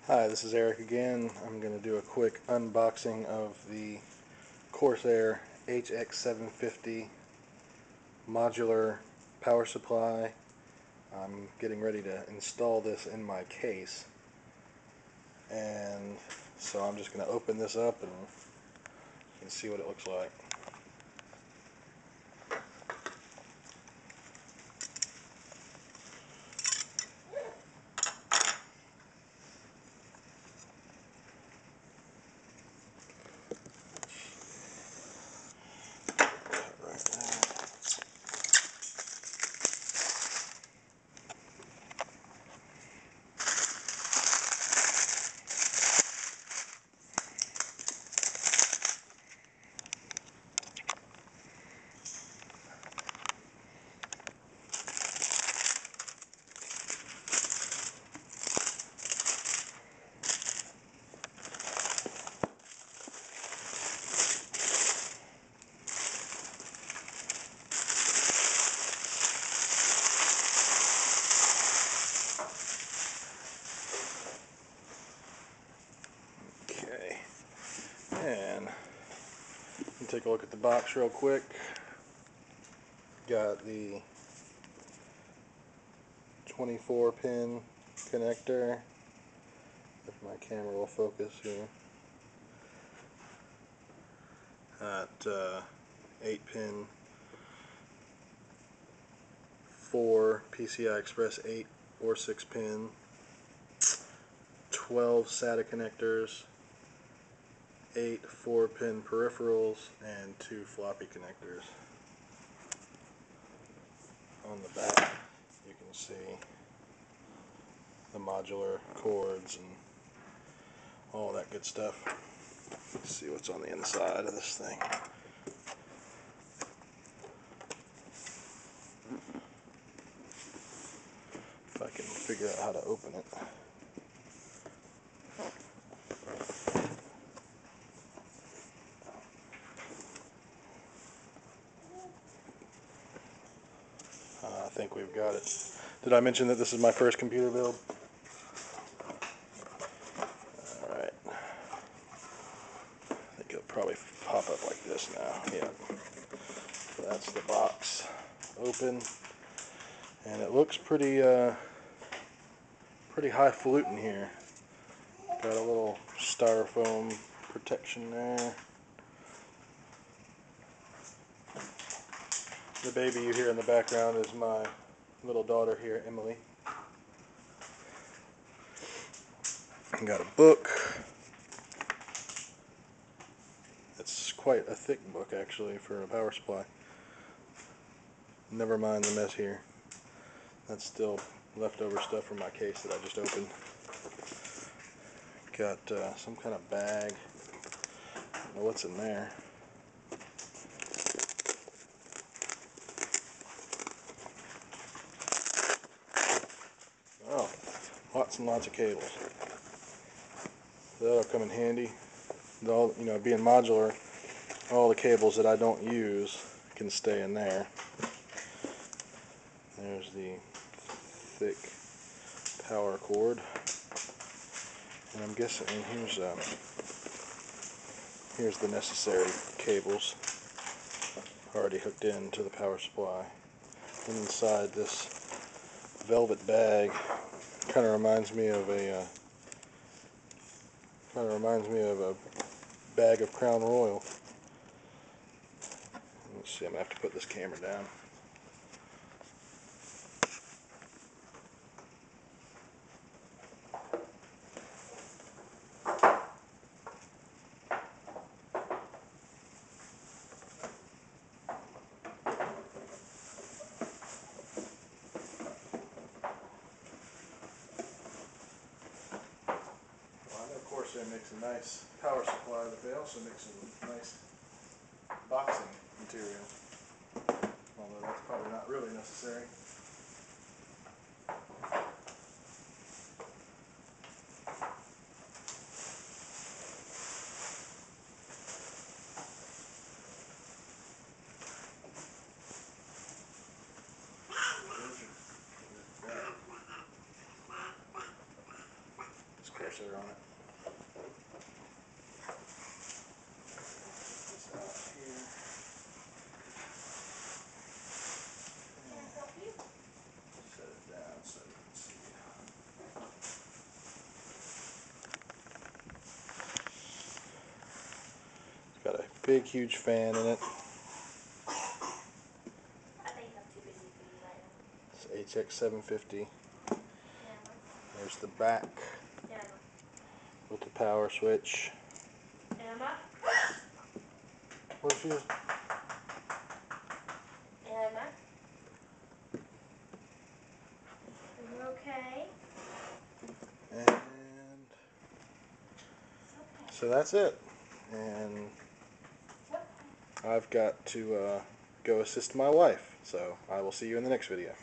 Hi, this is Eric again. I'm going to do a quick unboxing of the Corsair HX750 modular power supply. I'm getting ready to install this in my case, and so I'm just going to open this up and you can see what it looks like. Okay, and take a look at the box real quick. Got the 24-pin connector, if my camera will focus here. At 8-pin 4 PCI Express 8 or 6-pin, 12 SATA connectors, 8 4-pin peripherals, and 2 floppy connectors. On the back you can see the modular cords and all that good stuff. Let's see what's on the inside of this thing. If I can figure out how to open it. I think we've got it. Did I mention that this is my first computer build? Alright. I think it'll probably pop up like this now. Yeah. So that's the box open. And it looks pretty highfalutin here. Got a little styrofoam protection there. The baby you hear in the background is my little daughter here, Emily. Got a book. It's quite a thick book actually for a power supply. Never mind the mess here. That's still leftover stuff from my case that I just opened. Got some kind of bag. I don't know what's in there. Oh, lots and lots of cables. That'll come in handy. Though, you know, being modular, all the cables that I don't use can stay in there. There's the thick power cord, and I'm guessing here's the necessary cables already hooked into the power supply. And inside this velvet bag, kind of reminds me of a bag of Crown Royal. Let's see, I'm gonna have to put this camera down. Corsair makes a nice power supply, but they also make some nice boxing material, although that's probably not really necessary. This Corsair on it. This out here. Set it down so you can see. It's got a big, huge fan in it. I think I'm too busy for you right now. It's HX750. There's the back with the power switch. Emma? What if you? Emma? Are you okay? And so that's it. And I've got to go assist my wife. So I will see you in the next video.